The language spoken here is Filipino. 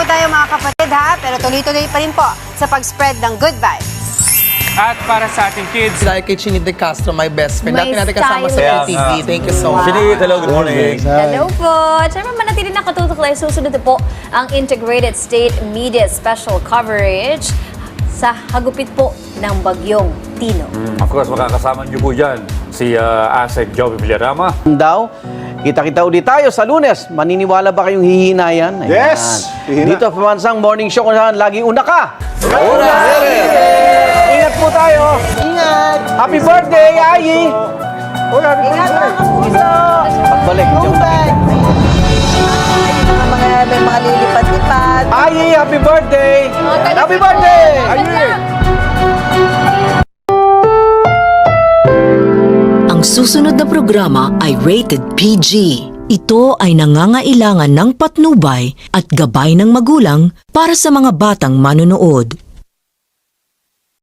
po tayo mga kapatid ha, pero tuloy-tuloy pa rin po sa pag-spread ng good vibes. At para sa ating kids, Dahil kay Chinid De Castro, my best friend. My Dati natin kasama sa stylist. PTV. Thank you so much. Chinid, hello, good morning. Hello po. At syempre manatili na katutuklay. Susunod na po ang Integrated State Media Special Coverage sa hagupit po ng Bagyong Tino. Of course, makakasama niyo po dyan si Asek Joey Villarama. Daw, kita-kita ulit tayo sa Lunes. Maniniwala ba kayong hihina yan? Ayan. Yes! Hihina. Dito, Pamansang Morning Show kung saan laging una ka. Una! Ingat po tayo. Ingat! Happy birthday, Ayi! Ingat mga kapuso! Pagbalik. May mga lilipad-lipad. Ayi, happy birthday! Happy birthday! Ang susunod na programa ay rated PG. Ito ay nangangailangan ng patnubay at gabay ng magulang para sa mga batang manonood.